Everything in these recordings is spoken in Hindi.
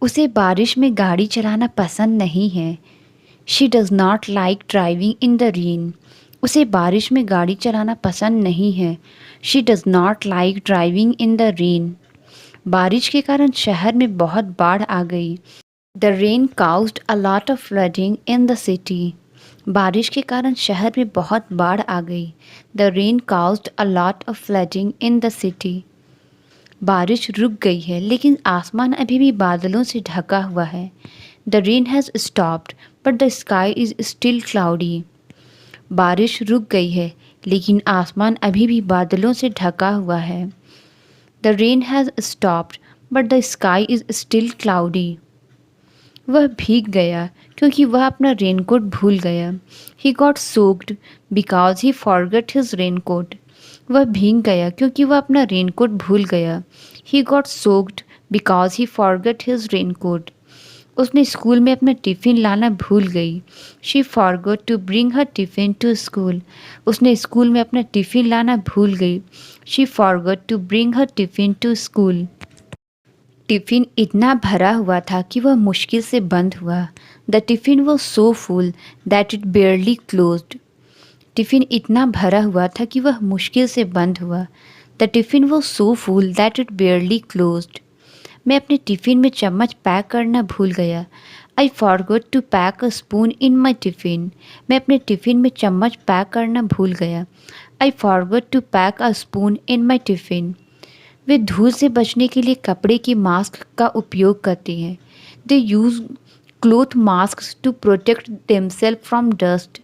उसे बारिश में गाड़ी चलाना पसंद नहीं है। She does not like driving in the rain. उसे बारिश में गाड़ी चलाना पसंद नहीं है। She does not like driving in the rain. बारिश के कारण शहर में बहुत बाढ़ आ गई। The rain caused a lot of flooding in the city. बारिश के कारण शहर में बहुत बाढ़ आ गई। The rain caused a lot of flooding in the city. बारिश रुक गई है लेकिन आसमान अभी भी बादलों से ढका हुआ है। The rain has stopped but the sky is still cloudy. बारिश रुक गई है लेकिन आसमान अभी भी बादलों से ढका हुआ है। The rain has stopped but the sky is still cloudy. वह भीग गया क्योंकि वह अपना रेनकोट भूल गया। He got soaked because he forgot his raincoat. वह भीग गया क्योंकि वह अपना रेनकोट भूल गया। He got soaked because he forgot his raincoat. उसने स्कूल में अपना टिफ़िन लाना भूल गई। She forgot to bring her tiffin to school. उसने स्कूल में अपना टिफ़िन लाना भूल गई। She forgot to bring her tiffin to school. Tiffin इतना भरा हुआ था कि वह मुश्किल से बंद हुआ। The tiffin was so full that it barely closed. Tiffin इतना भरा हुआ था कि वह मुश्किल से बंद हुआ। The tiffin was so full that it barely closed. मैं अपने टिफ़िन में चम्मच पैक करना भूल गया। I forgot to pack a spoon in my tiffin. मैं अपने टिफ़िन में चम्मच पैक करना भूल गया। I forgot to pack a spoon in my tiffin. वे धूल से बचने के लिए कपड़े की मास्क का उपयोग करते हैं। They use cloth mask to protect themselves from dust.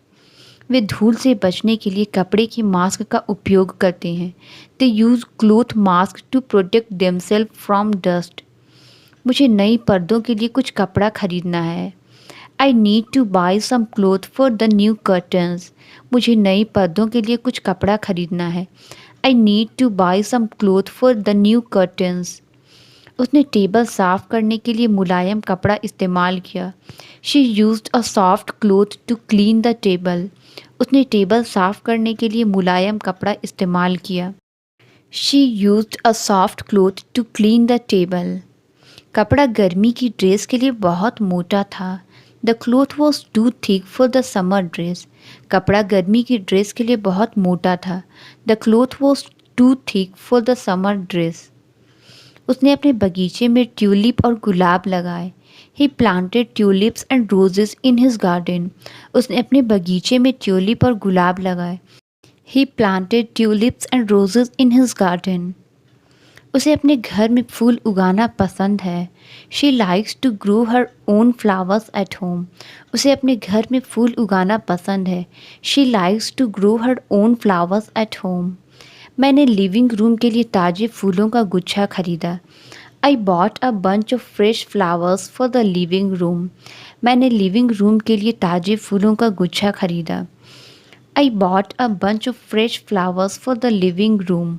वे धूल से बचने के लिए कपड़े की मास्क का उपयोग करते हैं। They use cloth mask to protect themselves from dust. मुझे नई पर्दों के लिए कुछ कपड़ा खरीदना है। I need to buy some cloth for the new curtains. मुझे नई पर्दों के लिए कुछ कपड़ा खरीदना है। I need to buy some cloth for the new curtains. उसने टेबल साफ़ करने के लिए मुलायम कपड़ा इस्तेमाल किया। She used a soft cloth to clean the table. उसने टेबल साफ़ करने के लिए मुलायम कपड़ा इस्तेमाल किया। She used a soft cloth to clean the table. कपड़ा गर्मी की ड्रेस के लिए बहुत मोटा था। The cloth was too thick for the summer dress. कपड़ा गर्मी की ड्रेस के लिए बहुत मोटा था। The cloth was too thick for the summer dress. उसने अपने बगीचे में ट्यूलिप और गुलाब लगाए। He planted tulips and roses in his garden. उसने अपने बगीचे में ट्यूलिप और गुलाब लगाए। He planted tulips and roses in his garden. उसे अपने घर में फूल उगाना पसंद है। She likes to grow her own flowers at home. उसे अपने घर में फूल उगाना पसंद है। She likes to grow her own flowers at home. मैंने लिविंग रूम के लिए ताज़े फूलों का गुच्छा खरीदा। I bought a bunch of fresh flowers for the living room. मैंने लिविंग रूम के लिए ताज़े फूलों का गुच्छा खरीदा। I bought a bunch of fresh flowers for the living room.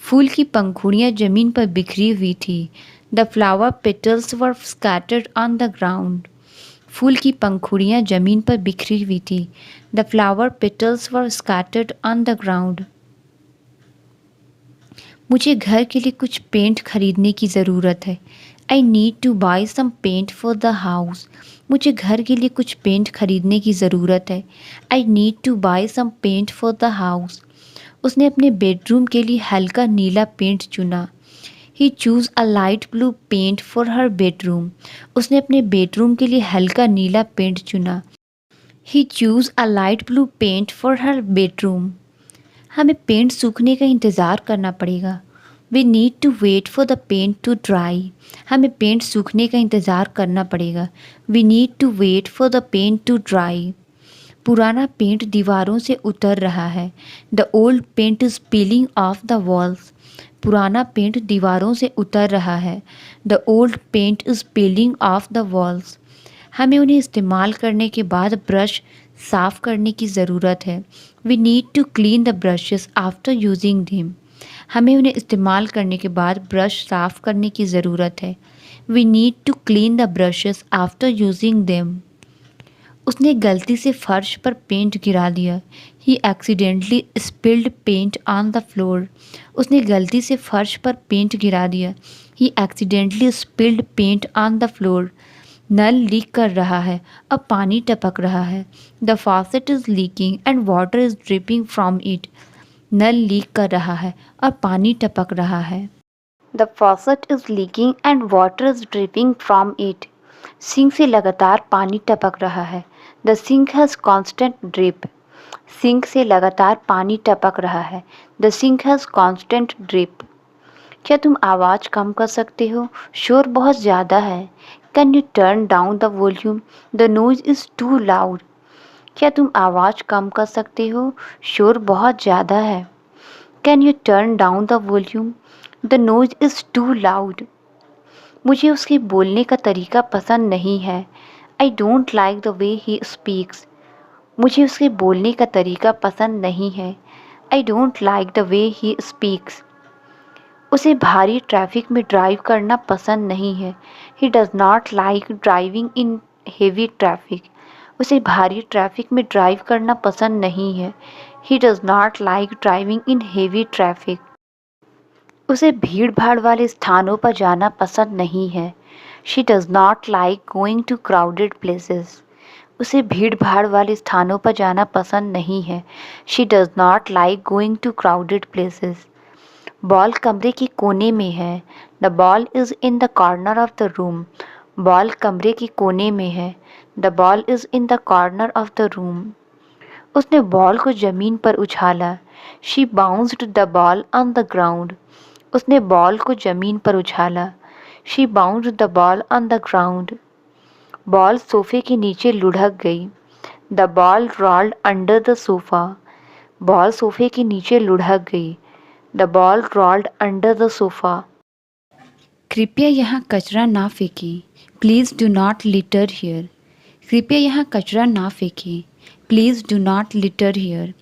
फूल की पंखुड़ियाँ ज़मीन पर बिखरी हुई थी। The flower petals were scattered on the ground. फूल की पंखुड़ियाँ ज़मीन पर बिखरी हुई थी। The flower petals were scattered on the ground. मुझे घर के लिए कुछ पेंट खरीदने की ज़रूरत है। I need to buy some paint for the house. मुझे घर के लिए कुछ पेंट खरीदने की ज़रूरत है। I need to buy some paint for the house. उसने अपने बेडरूम के लिए हल्का नीला पेंट चुना। He choose a light blue paint for her bedroom. उसने अपने बेडरूम के लिए हल्का नीला पेंट चुना। He choose a light blue paint for her bedroom. हमें पेंट सूखने का इंतज़ार करना पड़ेगा। We need to wait for the paint to dry. हमें पेंट सूखने का इंतज़ार करना पड़ेगा। We need to wait for the paint to dry. पुराना पेंट दीवारों से उतर रहा है। The old paint is peeling off the walls. पुराना पेंट दीवारों से उतर रहा है। The old paint is peeling off the walls. हमें उन्हें इस्तेमाल करने के बाद ब्रश साफ़ करने की ज़रूरत है। We need to clean the brushes after using them. हमें उन्हें इस्तेमाल करने के बाद ब्रश साफ़ करने की ज़रूरत है। We need to clean the brushes after using them. उसने गलती से फर्श पर पेंट गिरा दिया। He accidentally spilled paint on the floor. उसने गलती से फर्श पर पेंट गिरा दिया। He accidentally spilled paint on the floor. नल लीक कर रहा है, अब पानी टपक रहा है। The faucet is leaking and water is dripping from it. नल लीक कर रहा है और पानी टपक रहा है। The faucet is leaking and water is dripping from it. Sink से लगातार पानी टपक रहा है। The sink has constant drip. Sink से लगातार पानी टपक रहा है। The sink has constant drip. क्या तुम आवाज़ कम कर सकते हो? शोर बहुत ज़्यादा है। Can you turn down the volume? The noise is too loud. क्या तुम आवाज़ कम कर सकते हो? शोर बहुत ज़्यादा है। Can you turn down the volume? The noise is too loud. मुझे उसके बोलने का तरीका पसंद नहीं है। I don't like the way he speaks. मुझे उसके बोलने का तरीका पसंद नहीं है। I don't like the way he speaks. उसे भारी ट्रैफिक में ड्राइव करना पसंद नहीं है। He does not like driving in heavy traffic. उसे भारी ट्रैफिक में ड्राइव करना पसंद नहीं है। He does not like driving in heavy traffic. उसे भीड़ भाड़ वाले स्थानों पर जाना पसंद नहीं है। She does not like going to crowded places. उसे भीड़ भाड़ वाले स्थानों पर जाना पसंद नहीं है। She does not like going to crowded places. Ball कमरे के कोने में है। The ball is in the corner of the room. Ball कमरे के कोने में है। The ball is in the corner of the room. उसने बॉल को ज़मीन पर उछाला। She bounced the ball on the ground. उसने बॉल को ज़मीन पर उछाला। She bounced the ball on the ground. Ball सोफे के नीचे लुढ़क गई। The ball rolled under the sofa. Ball सोफे के नीचे लुढ़क गई। The ball rolled under the sofa. कृपया यहाँ कचरा ना फेंकें। Please do not litter here. कृपया यहाँ कचरा ना फेंकें। Please do not litter here.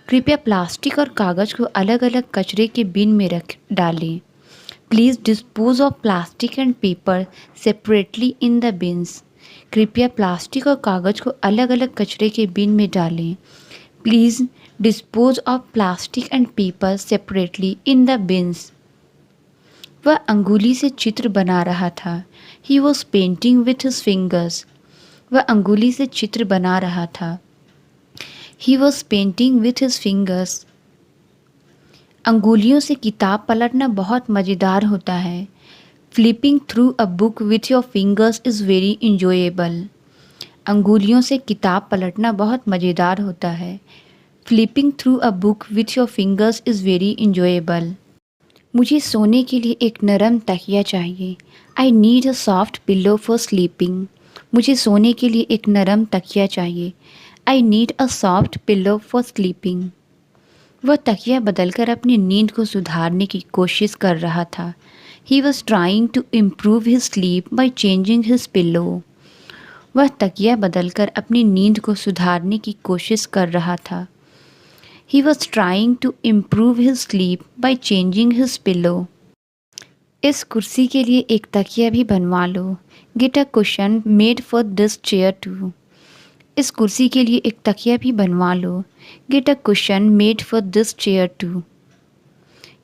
कृपया प्लास्टिक और कागज़ को अलग अलग कचरे के बिन में रख डालें। Please dispose of plastic and paper separately in the beans. कृपया प्लास्टिक और कागज़ को अलग अलग कचरे के बिन में डालें। Please dispose of plastic and paper separately in the beans. वह अंगुली से चित्र बना रहा था। He was painting with his fingers. वह अंगुली से चित्र बना रहा था। He was painting with his fingers. अंगुलियों से किताब पलटना बहुत मज़ेदार होता है। Flipping through a book with your fingers is very enjoyable. अंगुलियों से किताब पलटना बहुत मज़ेदार होता है। Flipping through a book with your fingers is very enjoyable. मुझे सोने के लिए एक नरम तकिया चाहिए। I need a soft pillow for sleeping. मुझे सोने के लिए एक नरम तकिया चाहिए। I need a soft pillow for sleeping. वह तकिया बदलकर अपनी नींद को सुधारने की कोशिश कर रहा था। He was trying to improve his sleep by changing his pillow. वह तकिया बदलकर अपनी नींद को सुधारने की कोशिश कर रहा था। He was trying to improve his sleep by changing his pillow. इस कुर्सी के लिए एक तकिया भी बनवा लो। Get a cushion made for this chair too. इस कुर्सी के लिए एक तकिया भी बनवा लो। Get a cushion made for this chair too.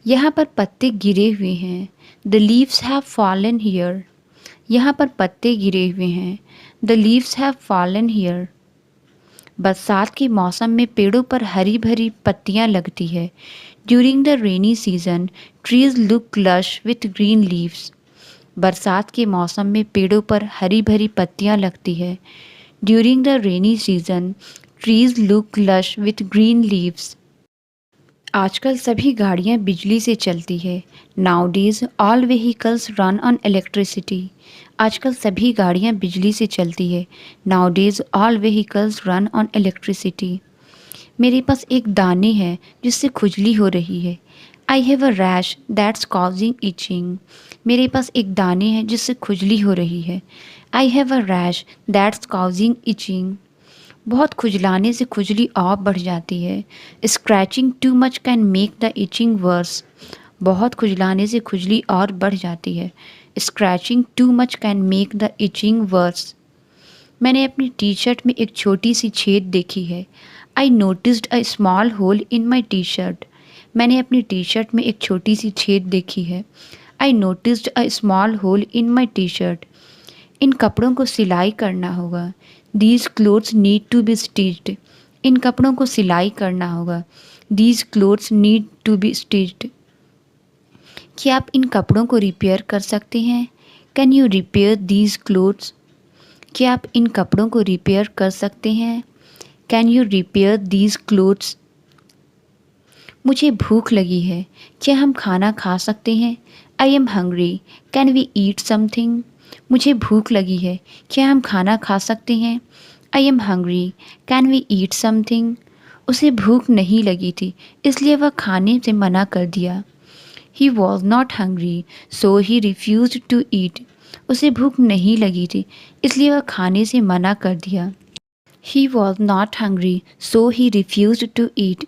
यहाँ पर पत्ते गिरे हुए हैं। The leaves have fallen here. यहाँ पर पत्ते गिरे हुए हैं। The leaves have fallen here. बरसात के मौसम में पेड़ों पर हरी भरी पत्तियां लगती है। During the rainy season trees look lush with green leaves. बरसात के मौसम में पेड़ों पर हरी भरी पत्तियां लगती है। During the rainy season trees look lush with green leaves. आजकल सभी गाड़ियाँ बिजली से चलती है। Nowadays all vehicles run on electricity. आजकल सभी गाड़ियाँ बिजली से चलती है। Nowadays all vehicles run on electricity. मेरे पास एक दाने है जिससे खुजली हो रही है। I have a rash that's causing itching. मेरे पास एक दाने हैं जिससे खुजली हो रही है। I have a rash that's causing itching. बहुत खुजलाने से खुजली और बढ़ जाती है। Scratching too much can make the itching worse. बहुत खुजलाने से खुजली और बढ़ जाती है। Scratching too much can make the itching worse. मैंने अपनी टी शर्ट में एक छोटी सी छेद देखी है। I noticed a small hole in my T shirt. मैंने अपनी टी शर्ट में एक छोटी सी छेद देखी है। I noticed a small hole in my T shirt. इन कपड़ों को सिलाई करना होगा। These clothes need to be stitched. इन कपड़ों को सिलाई करना होगा। These clothes need to be stitched. क्या आप इन कपड़ों को रिपेयर कर सकते हैं? Can you repair these clothes? क्या आप इन कपड़ों को रिपेयर कर सकते हैं? Can you repair these clothes? मुझे भूख लगी है, क्या हम खाना खा सकते हैं? I am hungry, can we eat something? मुझे भूख लगी है, क्या हम खाना खा सकते हैं? I am hungry, can we eat something? उसे भूख नहीं लगी थी, इसलिए वह खाने से मना कर दिया। He was not hungry, so he refuse to eat. उसे भूख नहीं लगी थी, इसलिए वह खाने से मना कर दिया। He was not hungry, so he refuse to eat.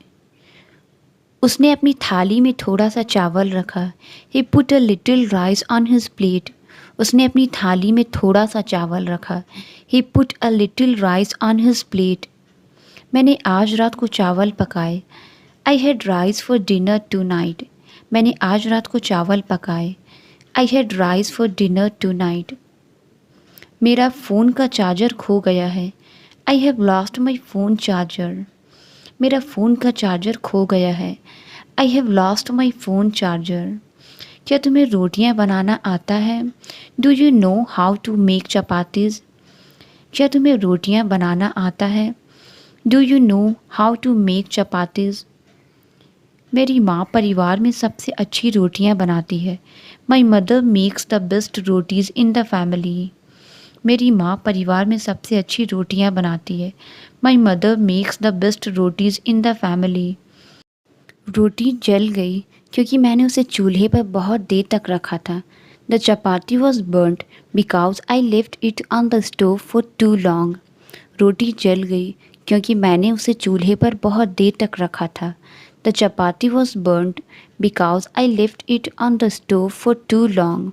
उसने अपनी थाली में थोड़ा सा चावल रखा। He put a little rice on his plate. उसने अपनी थाली में थोड़ा सा चावल रखा। He put a little rice on his plate. मैंने आज रात को चावल पकाए। I had rice for dinner tonight. मैंने आज रात को चावल पकाए। I had rice for dinner to night. मेरा फ़ोन का चार्जर खो गया है। I have lost my phone charger. मेरा फ़ोन का चार्जर खो गया है। I have lost my phone charger. क्या तुम्हें रोटियां बनाना आता है? Do you know how to make chapatis? क्या तुम्हें रोटियां बनाना आता है? Do you know how to make chapatis? मेरी माँ परिवार में सबसे अच्छी रोटियां बनाती है। My mother makes the best rotis in the family. मेरी माँ परिवार में सबसे अच्छी रोटियां बनाती है। My mother makes the best rotis in the family. रोटी जल गई क्योंकि मैंने उसे चूल्हे पर बहुत देर तक रखा था। The chapati was burned because I left it on the stove for too long. रोटी जल गई क्योंकि मैंने उसे चूल्हे पर बहुत देर तक रखा था। The chapati was burned because I left it on the stove for too long.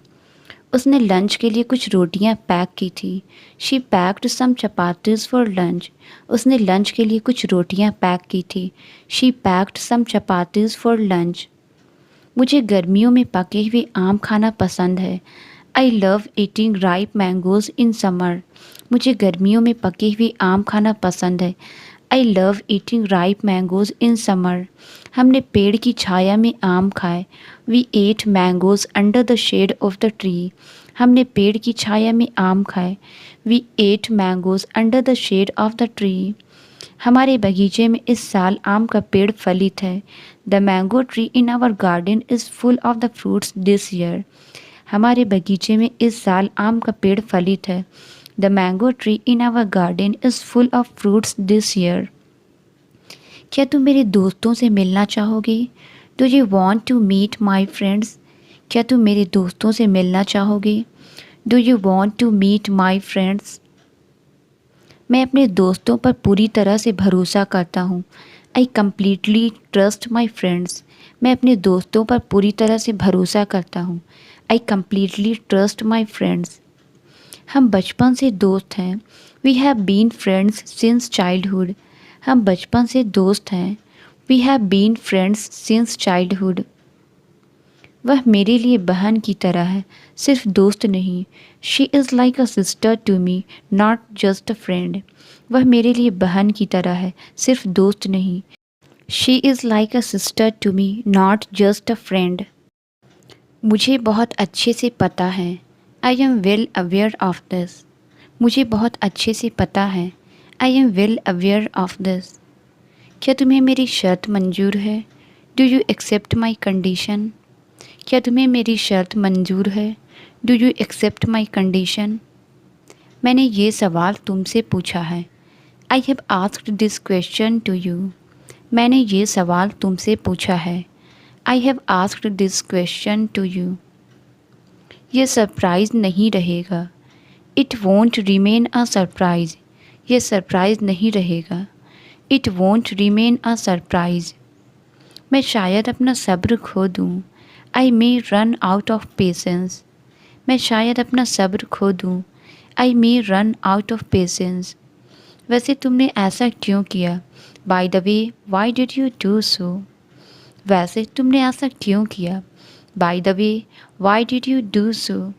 उसने लंच के लिए कुछ रोटियां पैक की थी। She packed some chapatis for lunch. उसने लंच के लिए कुछ रोटियां पैक की थी। She packed some chapatis for lunch. मुझे गर्मियों में पके हुए आम खाना पसंद है। I love eating ripe mangoes in summer. मुझे गर्मियों में पके हुए आम खाना पसंद है। I love eating ripe mangoes in summer. हमने पेड़ की छाया में आम खाए। We ate mangoes under the shade of the tree. हमने पेड़ की छाया में आम खाए। We ate mangoes under the shade of the tree. हमारे बगीचे में इस साल आम का पेड़ फलित है। The mango tree in our garden is full of the fruits this year. हमारे बगीचे में इस साल आम का पेड़ फलित है। The mango tree in our garden is full of fruits this year. क्या तुम मेरे दोस्तों से मिलना चाहोगे? Do you want to meet my friends? क्या तुम मेरे दोस्तों से मिलना चाहोगे? Do you want to meet my friends? मैं अपने दोस्तों पर पूरी तरह से भरोसा करता हूँ। I completely trust my friends. मैं अपने दोस्तों पर पूरी तरह से भरोसा करता हूँ। I completely trust my friends. हम बचपन से दोस्त हैं। We have been friends since childhood. हम बचपन से दोस्त हैं। We have been friends since childhood. वह मेरे लिए बहन की तरह है, सिर्फ दोस्त नहीं। She is like a sister to me, not just a friend. वह मेरे लिए बहन की तरह है, सिर्फ दोस्त नहीं। She is like a sister to me, not just a friend. मुझे बहुत अच्छे से पता है। I am well aware of this. मुझे बहुत अच्छे से पता है। I am well aware of this. क्या तुम्हें मेरी शर्त मंजूर है? Do you accept my condition? क्या तुम्हें मेरी शर्त मंजूर है? Do you accept my condition? मैंने ये सवाल तुमसे पूछा है। I have asked this question to you. मैंने ये सवाल तुमसे पूछा है। I have asked this question to you. ये सरप्राइज़ नहीं रहेगा। It won't remain a surprise. ये सरप्राइज़ नहीं रहेगा। It won't remain a surprise. मैं शायद अपना सब्र खो दूँ। I may run out of patience. मैं शायद अपना सब्र खो दूँ। I may run out of patience. वैसे तुमने ऐसा क्यों किया? By the way, why did you do so? वैसे तुमने ऐसा क्यों किया? By the way, why did you do so?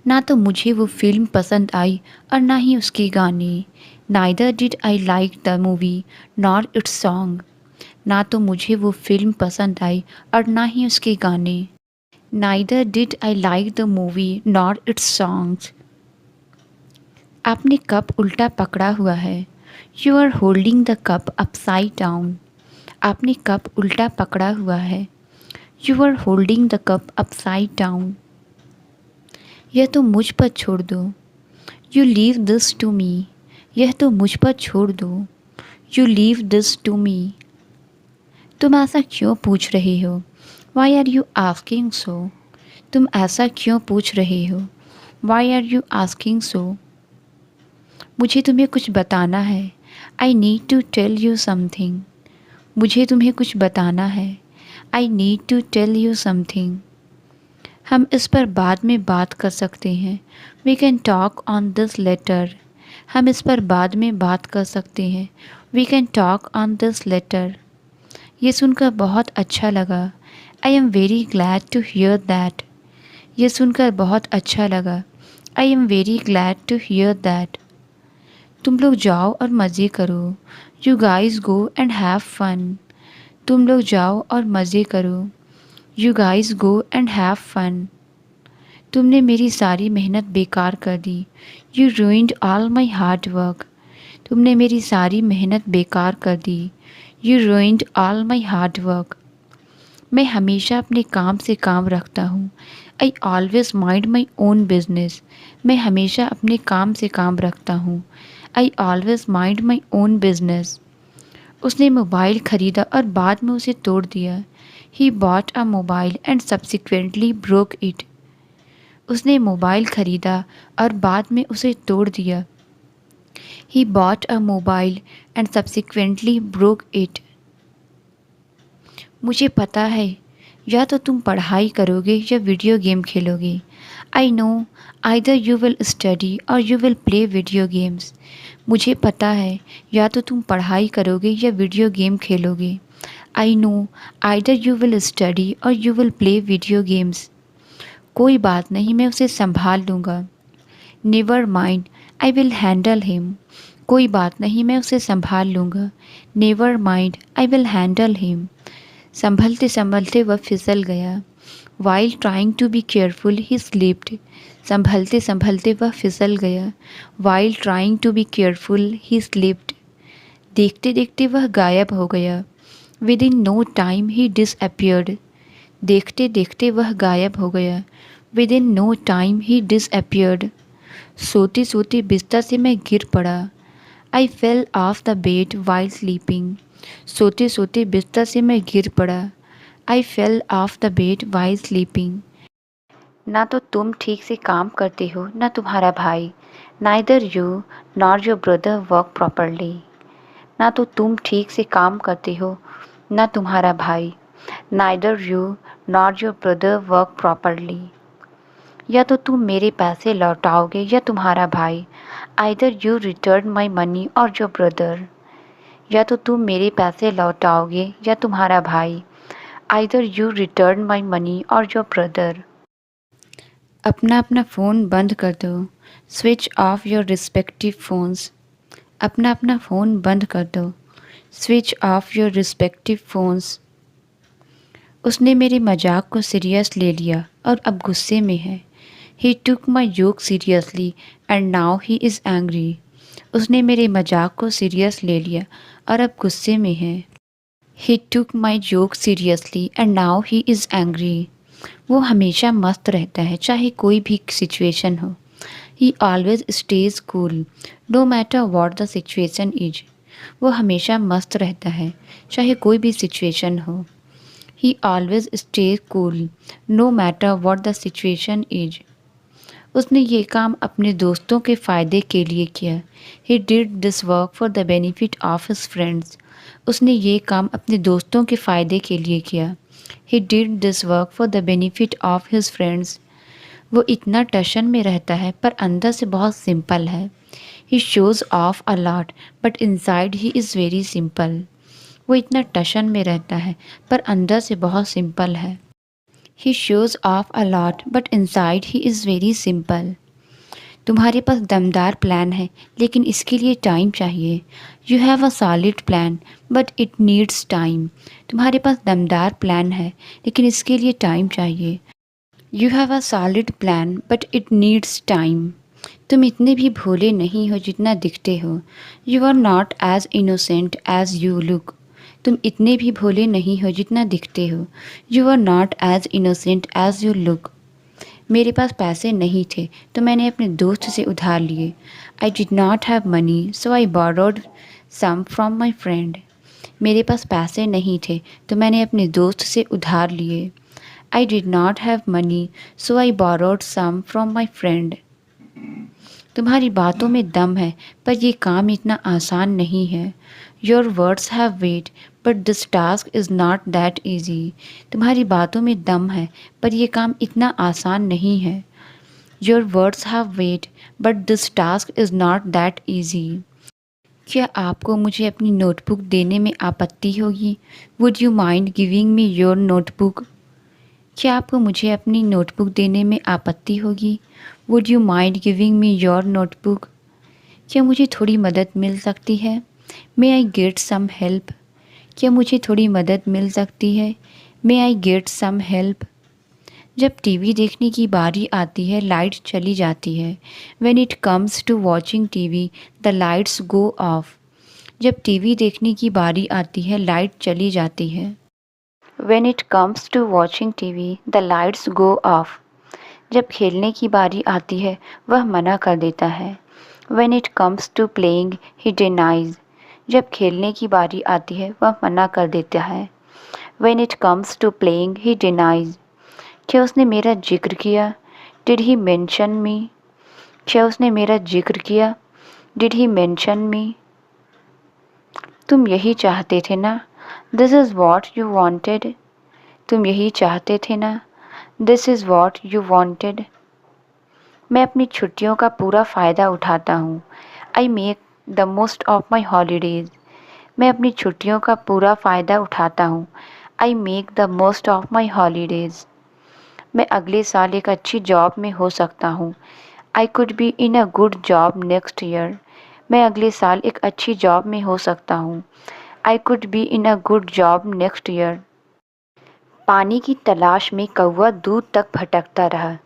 ना तो मुझे वो फिल्म पसंद आई और ना ही उसके गाने। Neither did I like the movie nor it's song. ना तो मुझे वो फिल्म पसंद आई और ना ही उसके गाने। Neither did I like the movie nor its songs. आपने कप उल्टा पकड़ा हुआ है। You are holding the cup upside down. आपने कप उल्टा पकड़ा हुआ है। You are holding the cup upside down. यह तो मुझ पर छोड़ दो। You leave this to me. यह तो मुझ पर छोड़ दो। You leave this to me. तुम ऐसा क्यों पूछ रहे हो? Why are you asking so? तुम ऐसा क्यों पूछ रहे हो? Why are you asking so? मुझे तुम्हें कुछ बताना है। I need to tell you something. मुझे तुम्हें कुछ बताना है। I need to tell you something. हम इस पर बाद में बात कर सकते हैं। We can talk on this later. हम इस पर बाद में बात कर सकते हैं। We can talk on this later. ये सुनकर बहुत अच्छा लगा। I am very glad to hear that. ये सुनकर बहुत अच्छा लगा। I am very glad to hear that. तुम लोग जाओ और मज़े करो। You guys go and have fun. तुम लोग जाओ और मज़े करो। You guys go and have fun. तुमने मेरी सारी मेहनत बेकार कर दी। You ruined all my hard work. तुमने मेरी सारी मेहनत बेकार कर दी। You ruined all my hard work. मैं हमेशा अपने काम से काम रखता हूँ। I always mind my own business. मैं हमेशा अपने काम से काम रखता हूँ। I always mind my own business. उसने मोबाइल ख़रीदा और बाद में उसे तोड़ दिया। He bought a mobile and subsequently broke it. उसने मोबाइल ख़रीदा और बाद में उसे तोड़ दिया। He bought a mobile and subsequently broke it. मुझे पता है, या तो तुम पढ़ाई करोगे या वीडियो गेम खेलोगे। I know either you will study or you will play video games. मुझे पता है, या तो तुम पढ़ाई करोगे या वीडियो गेम खेलोगे। I know either you will study or you will play video games. कोई बात नहीं, मैं उसे संभाल लूँगा। Never mind, I will handle him. कोई बात नहीं, मैं उसे संभाल लूँगा। Never mind, I will handle him. संभलते संभलते वह फिसल गया। While trying to be careful he slipped. संभलते संभलते वह फिसल गया। While trying to be careful he slipped. देखते देखते वह गायब हो गया। Within no time he disappeared. देखते देखते वह गायब हो गया। Within no time he disappeared. सोते सोते बिस्तर से मैं गिर पड़ा। I fell off the bed while sleeping. सोते सोते बिस्तर से मैं गिर पड़ा। I fell off the bed while sleeping. ना तो तुम ठीक से काम करते हो ना तुम्हारा भाई। Neither you nor your brother work properly. ना तो तुम ठीक से काम करते हो ना तुम्हारा भाई। Neither you nor your brother work properly. या तो तुम मेरे पैसे लौटाओगे या तुम्हारा भाई। Either you return my money और योर ब्रदर। या तो तुम मेरे पैसे लौटाओगे या तुम्हारा भाई। Either you return my money और योर ब्रदर। अपना अपना फ़ोन बंद कर दो। Switch off your respective phones. अपना अपना फ़ोन बंद कर दो। Switch off your respective phones. उसने मेरे मजाक को सीरियस ले लिया और अब गुस्से में है। He took my joke seriously and now he is angry. उसने मेरे मजाक को सीरियस ले लिया और अब गुस्से में है। He took my joke seriously and now he is angry. वो हमेशा मस्त रहता है चाहे कोई भी सिचुएशन हो। He always stays cool no matter what the situation is. वो हमेशा मस्त रहता है चाहे कोई भी सिचुएशन हो। He always stays cool no matter what the situation is. उसने ये काम अपने दोस्तों के फ़ायदे के लिए किया। He did this work for the benefit of his friends. उसने ये काम अपने दोस्तों के फ़ायदे के लिए किया। He did this work for the benefit of his friends. वो इतना टशन में रहता है पर अंदर से बहुत सिंपल है। He shows off a lot but inside he is very simple. वो इतना टशन में रहता है पर अंदर से बहुत सिंपल है। He shows off a lot but inside he is very simple. तुम्हारे पास दमदार प्लान है लेकिन इसके लिए टाइम चाहिए। You have a solid plan but it needs time. तुम्हारे पास दमदार प्लान है लेकिन इसके लिए टाइम चाहिए। You have a solid plan but it needs time. तुम इतने भी भोले नहीं हो जितना दिखते हो। You are not as innocent as you look. तुम इतने भी भोले नहीं हो जितना दिखते हो। You are not as innocent as you look. मेरे पास पैसे नहीं थे तो मैंने अपने दोस्त से उधार लिए। I did not have money so I borrowed some from my friend. मेरे पास पैसे नहीं थे तो मैंने अपने दोस्त से उधार लिए। I did not have money so I borrowed some from my friend. तुम्हारी बातों में दम है पर यह काम इतना आसान नहीं है। Your words have weight but this task is not that easy. तुम्हारी बातों में दम है पर यह काम इतना आसान नहीं है। Your words have weight but this task is not that easy. क्या आपको मुझे अपनी नोटबुक देने में आपत्ति होगी? Would you mind giving me your notebook? क्या आपको मुझे अपनी नोटबुक देने में आपत्ति होगी? Would you mind giving me your notebook? क्या मुझे थोड़ी मदद मिल सकती है? May I get some help? क्या मुझे थोड़ी मदद मिल सकती है? May I get some help? जब टीवी देखने की बारी आती है लाइट चली जाती है। When it comes to watching TV the lights go off. जब टीवी देखने की बारी आती है लाइट चली जाती है। When it comes to watching TV, the lights go off. जब खेलने की बारी आती है वह मना कर देता है। When it comes to playing, he denies. जब खेलने की बारी आती है वह मना कर देता है। When it comes to playing, he denies. क्या उसने मेरा जिक्र किया? Did he mention me? क्या उसने मेरा जिक्र किया? Did he mention me? तुम यही चाहते थे ना? This is what you wanted. तुम यही चाहते थे ना? This is what you wanted. मैं अपनी छुट्टियों का पूरा फ़ायदा उठाता हूँ। I make the most of my holidays. मैं अपनी छुट्टियों का पूरा फ़ायदा उठाता हूँ। I make the most of my holidays. मैं अगले साल एक अच्छी जॉब में हो सकता हूँ। I could be in a good job next year. मैं अगले साल एक अच्छी जॉब में हो सकता हूँ। I could be in a good job next year. पानी की तलाश में कौवा दूर तक भटकता रहा।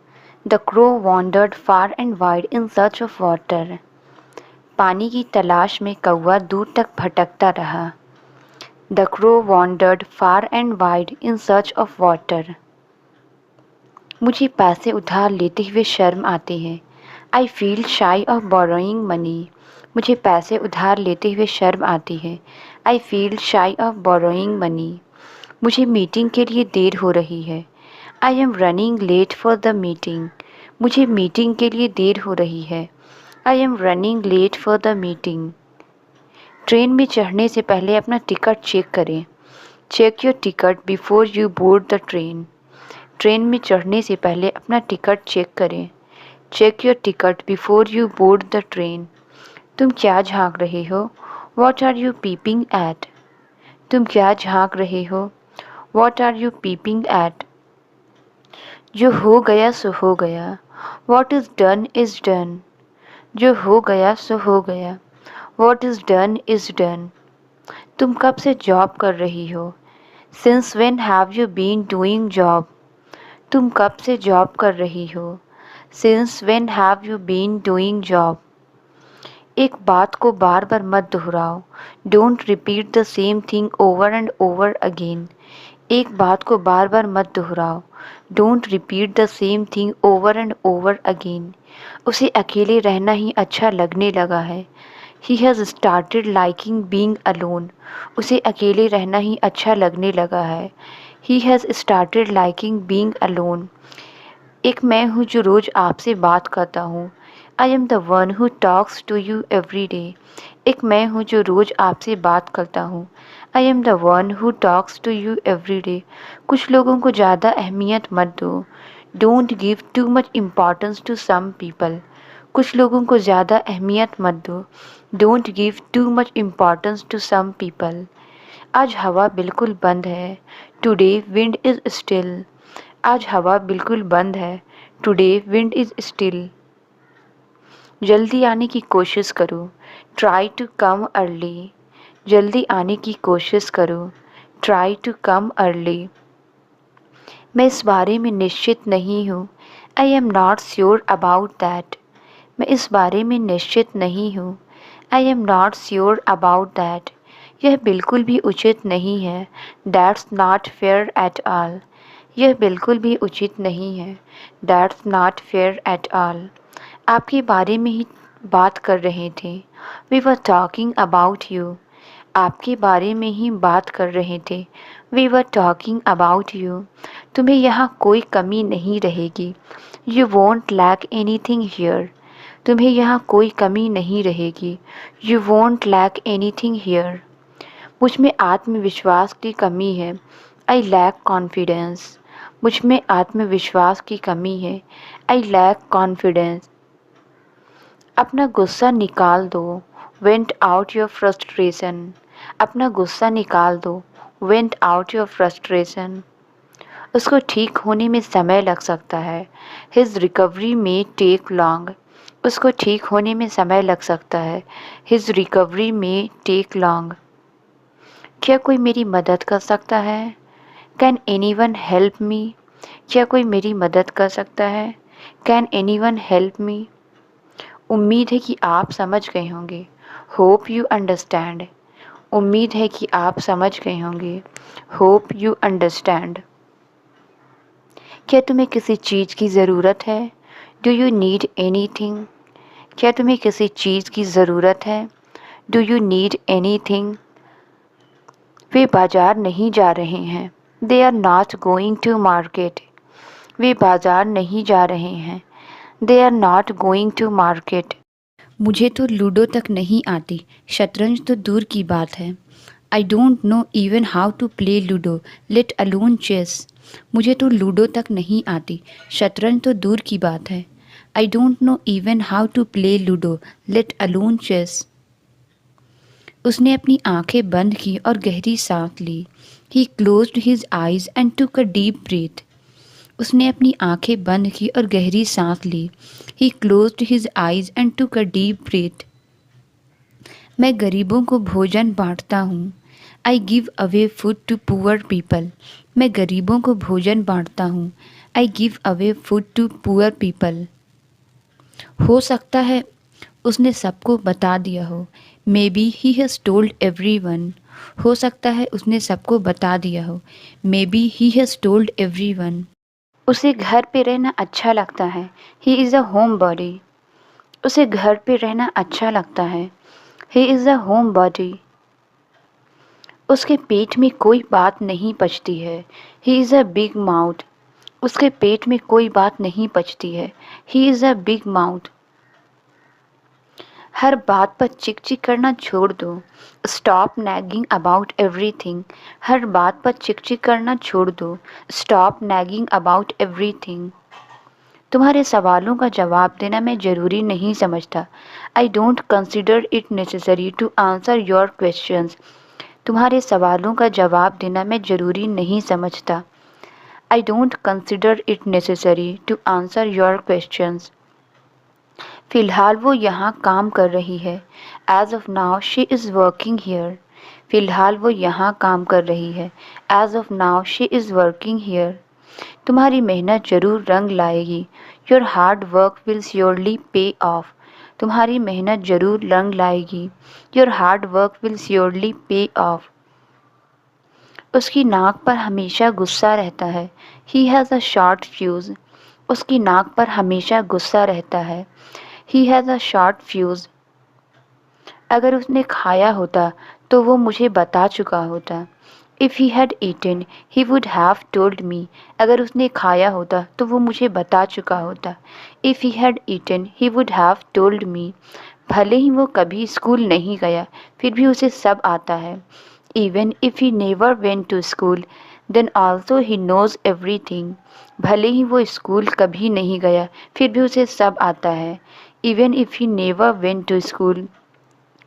The crow wandered far and wide in search of water. पानी की तलाश में कौवा दूर तक भटकता रहा। The crow wandered far and wide in search of water. मुझे पैसे उधार लेते हुए शर्म आती है। I feel shy of borrowing money. मुझे पैसे उधार लेते हुए शर्म आती है। I feel shy of borrowing money. मुझे मीटिंग के लिए देर हो रही है। I am running late for the meeting. मुझे मीटिंग के लिए देर हो रही है। I am running late for the meeting. Train में चढ़ने से पहले अपना टिकट चेक करें। Check your ticket before you board the train. Train में चढ़ने से पहले अपना टिकट चेक करें। Check your ticket before you board the train. तुम क्या झांक रहे हो? What are you peeping at? तुम क्या झांक रहे हो? What are you peeping at? जो हो गया सो हो गया। What is done is done. जो हो गया सो हो गया। What is done is done. तुम कब से जॉब कर रही हो? Since when have you been doing job? तुम कब से जॉब कर रही हो? Since when have you been doing job? एक बात को बार बार मत दोहराओ। Don't repeat the same thing over and over again. एक बात को बार बार मत दोहराओ। Don't repeat the same thing over and over again. उसे अकेले रहना ही अच्छा लगने लगा है। He has started liking being alone. उसे अकेले रहना ही अच्छा लगने लगा है। He has started liking being alone. एक मैं हूँ जो रोज़ आपसे बात करता हूँ। I am the one who talks to you every day. एक मैं हूँ जो रोज़ आपसे बात करता हूँ। I am the one who talks to you every day. कुछ लोगों को ज़्यादा अहमियत मत दो। Don't give too much importance to some people. कुछ लोगों को ज़्यादा अहमियत मत दो। Don't give too much importance to some people. आज हवा बिल्कुल बंद है। Today wind is still. आज हवा बिल्कुल बंद है। Today wind is still. जल्दी आने की कोशिश करो। Try to come early. जल्दी आने की कोशिश करो। Try to come early. मैं इस बारे में निश्चित नहीं हूँ। I am not sure about that. मैं इस बारे में निश्चित नहीं हूँ। I am not sure about that. यह बिल्कुल भी उचित नहीं है। That's not fair at all. यह बिल्कुल भी उचित नहीं है। That's not fair at all. आपके बारे में ही बात कर रहे थे। We were talking about you. आपके बारे में ही बात कर रहे थे। We were talking about you. तुम्हें यहाँ कोई कमी नहीं रहेगी। You won't lack anything here. तुम्हें यहाँ कोई कमी नहीं रहेगी। You won't lack anything here. मुझ में आत्मविश्वास की कमी है। I lack confidence. मुझ में आत्मविश्वास की कमी है। I lack confidence. अपना गुस्सा निकाल दो। Vent out your frustration. अपना गुस्सा निकाल दो। Vent out your frustration. उसको ठीक होने में समय लग सकता है। हिज रिकवरी में टेक लॉन्ग। उसको ठीक होने में समय लग सकता है। हिज रिकवरी में टेक लॉन्ग। क्या कोई मेरी मदद कर सकता है? Can anyone help me? क्या कोई मेरी मदद कर सकता है? Can anyone help me? उम्मीद है कि आप समझ गए होंगे। Hope you understand. उम्मीद है कि आप समझ गए होंगे। Hope you understand. क्या तुम्हें किसी चीज़ की ज़रूरत है? Do you need anything? क्या तुम्हें किसी चीज़ की ज़रूरत है? Do you need anything? वे बाज़ार नहीं जा रहे हैं। They are not going to market. वे बाज़ार नहीं जा रहे हैं। They are not going to market. मुझे तो लूडो तक नहीं आती। शतरंज तो दूर की बात है। I don't know even how to play ludo, let alone chess. मुझे तो लूडो तक नहीं आती। शतरंज तो दूर की बात है। I don't know even how to play ludo, let alone chess. उसने अपनी आंखें बंद की और गहरी सांस ली। He closed his eyes and took a deep breath. उसने अपनी आंखें बंद की और गहरी सांस ली। He closed his eyes and took a deep breath. मैं गरीबों को भोजन बांटता हूँ। I give away food to poor people. मैं गरीबों को भोजन बांटता हूँ। I give away food to poor people. हो सकता है उसने सबको बता दिया हो। Maybe he has told everyone. हो सकता है उसने सबको बता दिया हो। Maybe he has told everyone. उसे घर पे रहना अच्छा लगता है। He is a homebody. उसे घर पे रहना अच्छा लगता है। He is a homebody. उसके पेट में कोई बात नहीं पचती है। He is a big mouth. उसके पेट में कोई बात नहीं पचती है। He is a big mouth. हर बात पर चिक चिक करना छोड़ दो। Stop nagging about everything. हर बात पर चिक चिक करना छोड़ दो। Stop nagging about everything. तुम्हारे सवालों का जवाब देना मैं ज़रूरी नहीं समझता। I don't consider it necessary to answer your questions. तुम्हारे सवालों का जवाब देना मैं ज़रूरी नहीं समझता। I don't consider it necessary to answer your questions. फ़िलहाल वो यहाँ काम कर रही है। As of now she is working here. फ़िलहाल वो यहाँ काम कर रही है। As of now she is working here. तुम्हारी मेहनत जरूर रंग लाएगी। Your hard work will surely pay off. तुम्हारी मेहनत जरूर रंग लाएगी। Your hard work will surely pay off. उसकी नाक पर हमेशा गुस्सा रहता है। He has a short fuse. उसकी नाक पर हमेशा गुस्सा रहता है। He has a short fuse. अगर उसने खाया होता तो वो मुझे बता चुका होता। If he had eaten he would have told me. अगर उसने खाया होता तो वो मुझे बता चुका होता। If he had eaten he would have told me. भले ही वो कभी स्कूल नहीं गया फिर भी उसे सब आता है। Even if he never went to school then also he knows everything. भले ही वो स्कूल कभी नहीं गया फिर भी उसे सब आता है। Even if he never went to school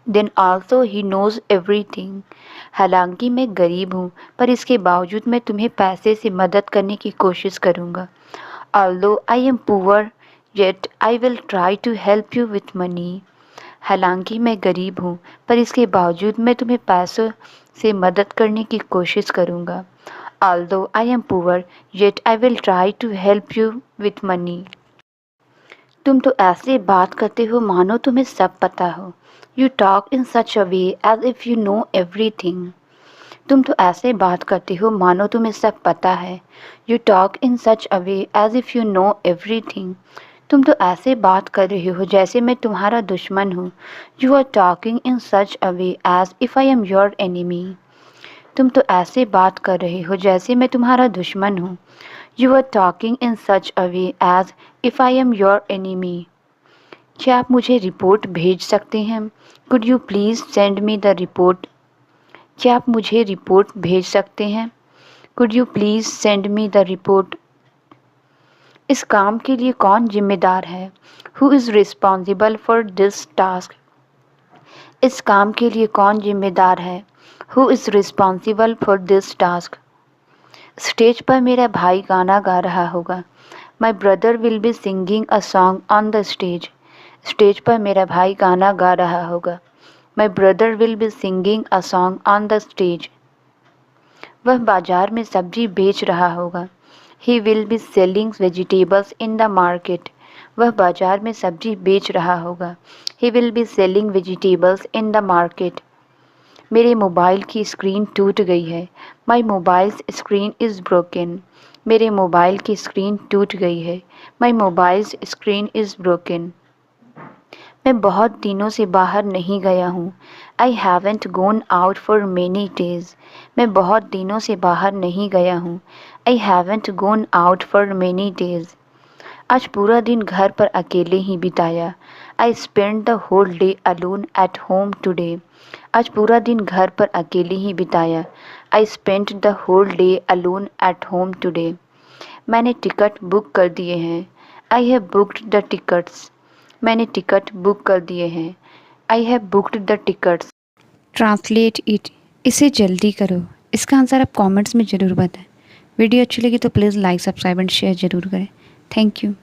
then also he knows everything. हालांकि मैं गरीब हूँ पर इसके बावजूद मैं तुम्हें पैसे से मदद करने की कोशिश करूँगा। Although I am poor yet I will try to help you with money. हालांकि मैं गरीब हूँ पर इसके बावजूद मैं तुम्हें पैसों से मदद करने की कोशिश करूँगा। Although I am poor yet I will try to help you with money. तुम तो ऐसे बात करते हो मानो तुम्हें सब पता हो। You talk in such a way as if you know everything. तुम तो ऐसे बात करते हो मानो तुम्हें सब पता है। You talk in such a way as if you know everything. तुम तो ऐसे बात कर रहे हो जैसे मैं तुम्हारा दुश्मन हूँ। You are talking in such a way as if I am your enemy. तुम तो ऐसे बात कर रहे हो जैसे मैं तुम्हारा दुश्मन हूँ। You are talking in such a way as if I am your enemy. क्या आप मुझे रिपोर्ट भेज सकते हैं? Could you please send me the report. क्या आप मुझे रिपोर्ट भेज सकते हैं? Could you please send me the report. इस काम के लिए कौन जिम्मेदार है? Who is responsible for this task. इस काम के लिए कौन जिम्मेदार है? Who is responsible for this task. Stage पर मेरा भाई गाना गा रहा होगा। My brother will be singing a song on the stage. Stage पर मेरा भाई गाना गा रहा होगा। My brother will be singing a song on the stage. वह बाजार में सब्जी बेच रहा होगा। He will be selling vegetables in the market. वह बाजार में सब्जी बेच रहा होगा। He will be selling vegetables in the market. मेरे मोबाइल की स्क्रीन टूट गई है। My mobile's screen is broken. मेरे मोबाइल की स्क्रीन टूट गई है। My mobile's screen is broken. मैं बहुत दिनों से बाहर नहीं गया हूँ। I haven't gone out for many days. मैं बहुत दिनों से बाहर नहीं गया हूँ। I haven't gone out for many days. आज पूरा दिन घर पर अकेले ही बिताया। I spend the whole day alone at home today. आज पूरा दिन घर पर अकेले ही बिताया। I spend the whole day alone at home today. मैंने टिकट बुक कर दिए हैं। I have booked the tickets. मैंने टिकट बुक कर दिए हैं। I have booked the tickets. Translate it. इसे जल्दी करो। इसका आंसर आप कमेंट्स में ज़रूर बताएं। वीडियो अच्छी लगी तो please like subscribe and share ज़रूर करें। Thank you.